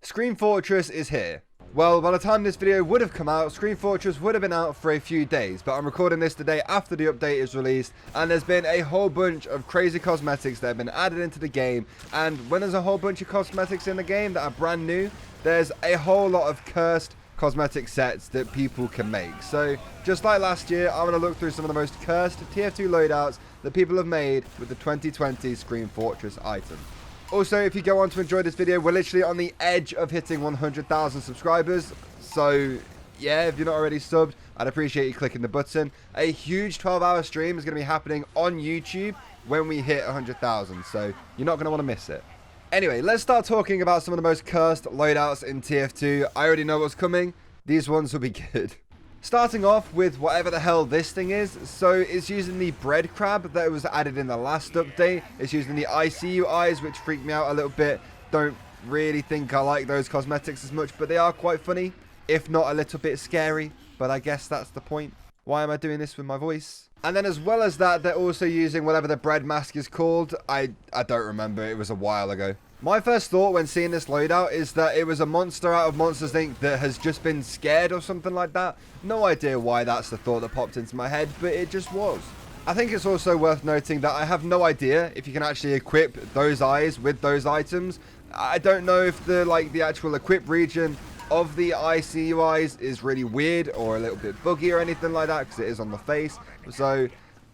Scream Fortress is here. Well, by the time this video would have come out, Scream Fortress would have been out for a few days, but I'm recording this today after the update is released, and there's been a whole bunch of crazy cosmetics that have been added into the game, and when there's a whole bunch of cosmetics in the game that are brand new, there's a whole lot of cursed cosmetic sets that people can make. So, just like last year, I'm going to look through some of the most cursed TF2 loadouts that people have made with the 2020 Scream Fortress item. Also, if you go on to enjoy this video, we're literally on the edge of hitting 100,000 subscribers. So, yeah, if you're not already subbed, I'd appreciate you clicking the button. A huge 12-hour stream is going to be happening on YouTube when we hit 100,000. So, you're not going to want to miss it. Anyway, let's start talking about some of the most cursed loadouts in TF2. I already know what's coming. These ones will be good. Starting off with whatever the hell this thing is. So it's using the bread crab that was added in the last update. It's using the ICU eyes, which freaked me out a little bit. Don't really think I like those cosmetics as much, but they are quite funny, if not a little bit scary. But I guess that's the point. Why am I doing this with my voice? And then as well as that, they're also using whatever the bread mask is called. I don't remember. It was a while ago. My first thought when seeing this loadout is that it was a monster out of Monsters Inc. that has just been scared or something like that. No idea why that's the thought that popped into my head, but it just was. I think it's also worth noting that I have no idea if you can actually equip those eyes with those items. I don't know if the actual equip region of the ICU eyes is really weird or a little bit buggy or anything like that, because it is on the face. So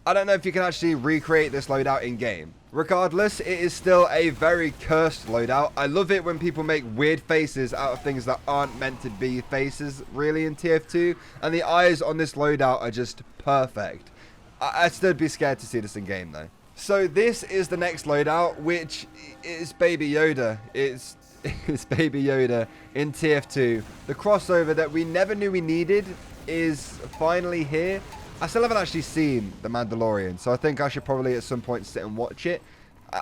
I don't know if you can actually recreate this loadout in game. Regardless, it is still a very cursed loadout. I love it when people make weird faces out of things that aren't meant to be faces really in TF2, and the eyes on this loadout are just perfect. I'd still be scared to see this in game though. So this is the next loadout, which is Baby Yoda. It's Baby Yoda in TF2. The crossover that we never knew we needed is finally here. I still haven't actually seen The Mandalorian, so I think I should probably at some point sit and watch it.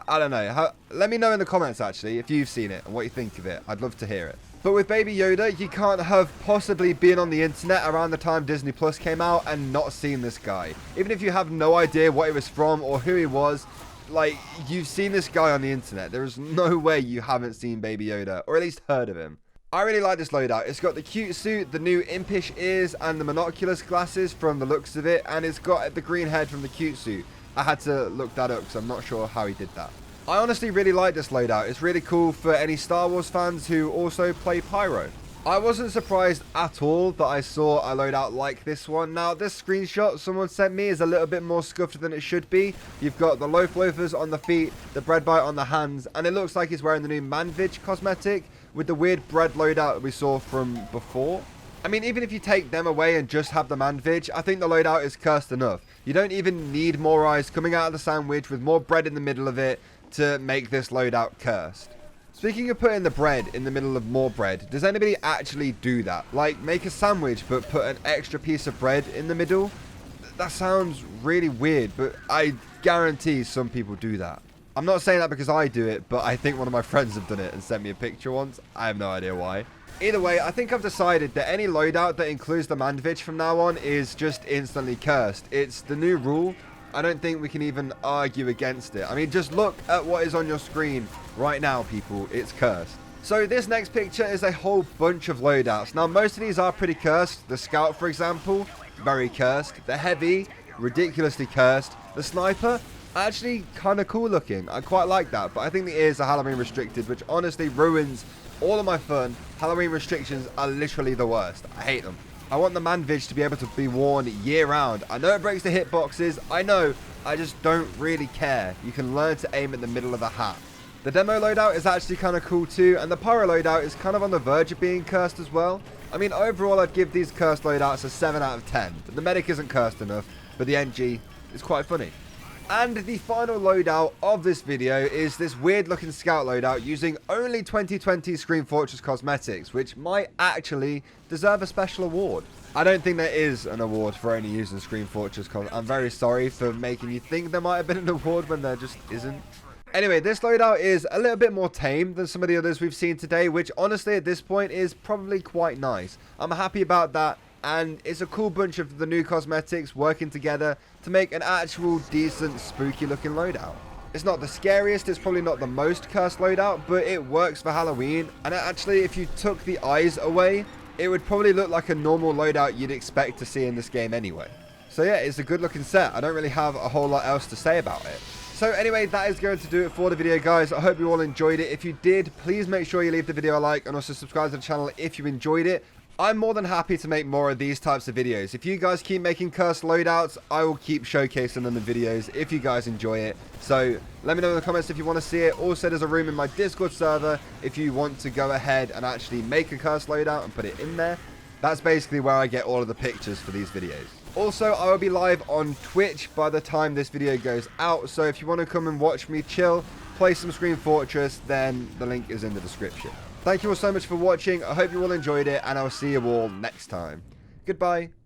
I don't know. Let me know in the comments, actually, if you've seen it and what you think of it. I'd love to hear it. But with Baby Yoda, you can't have possibly been on the internet around the time Disney Plus came out and not seen this guy. Even if you have no idea what he was from or who he was, like, you've seen this guy on the internet. There is no way you haven't seen Baby Yoda, or at least heard of him. I really like this loadout. It's got the cute suit, the new impish ears, and the monoculus glasses from the looks of it, and it's got the green head from the cute suit. I had to look that up because I'm not sure how he did that. I honestly really like this loadout. It's really cool for any Star Wars fans who also play Pyro. I wasn't surprised at all that I saw a loadout like this one. Now, this screenshot someone sent me is a little bit more scuffed than it should be. You've got the loaf loafers on the feet, the bread bite on the hands, and it looks like he's wearing the new Manvich cosmetic with the weird bread loadout that we saw from before. I mean, even if you take them away and just have the Manvich, I think the loadout is cursed enough. You don't even need more eyes coming out of the sandwich with more bread in the middle of it to make this loadout cursed. Speaking of putting the bread in the middle of more bread, does anybody actually do that? Like, make a sandwich but put an extra piece of bread in the middle? That sounds really weird, but I guarantee some people do that. I'm not saying that because I do it, but I think one of my friends have done it and sent me a picture once. I have no idea why. Either way, I think I've decided that any loadout that includes the Manvich from now on is just instantly cursed. It's the new rule. I don't think we can even argue against it. I mean, just look at what is on your screen right now, people. It's cursed. So this next picture is a whole bunch of loadouts. Now, most of these are pretty cursed. The Scout, for example, very cursed. The Heavy, ridiculously cursed. The Sniper, actually kind of cool looking. I quite like that, but I think the ears are Halloween restricted, which honestly ruins all of my fun. Halloween restrictions are literally the worst. I hate them. I want the Manvich to be able to be worn year round. I know it breaks the hitboxes. I know. I just don't really care. You can learn to aim at the middle of the hat. The demo loadout is actually kind of cool too, and the pyro loadout is kind of on the verge of being cursed as well. I mean, overall, I'd give these cursed loadouts a 7 out of 10. But the medic isn't cursed enough, but the NG is quite funny. And the final loadout of this video is this weird looking scout loadout using only 2020 Scream Fortress cosmetics, which might actually deserve a special award. I don't think there is an award for only using Scream Fortress cosmetics. I'm very sorry for making you think there might have been an award when there just isn't. Anyway, this loadout is a little bit more tame than some of the others we've seen today, which honestly at this point is probably quite nice. I'm happy about that. And it's a cool bunch of the new cosmetics working together to make an actual decent spooky looking loadout. It's not the scariest, it's probably not the most cursed loadout, but it works for Halloween. And actually, if you took the eyes away, it would probably look like a normal loadout you'd expect to see in this game anyway. So yeah, it's a good looking set. I don't really have a whole lot else to say about it. So anyway, that is going to do it for the video, guys. I hope you all enjoyed it. If you did, please make sure you leave the video a like and also subscribe to the channel if you enjoyed it. I'm more than happy to make more of these types of videos. If you guys keep making cursed loadouts, I will keep showcasing them in videos if you guys enjoy it. So let me know in the comments if you want to see it. Also, there's a room in my Discord server if you want to go ahead and actually make a cursed loadout and put it in there. That's basically where I get all of the pictures for these videos. Also, I will be live on Twitch by the time this video goes out. So if you want to come and watch me chill, play some Scream Fortress, then the link is in the description. Thank you all so much for watching. I hope you all enjoyed it, and I'll see you all next time. Goodbye.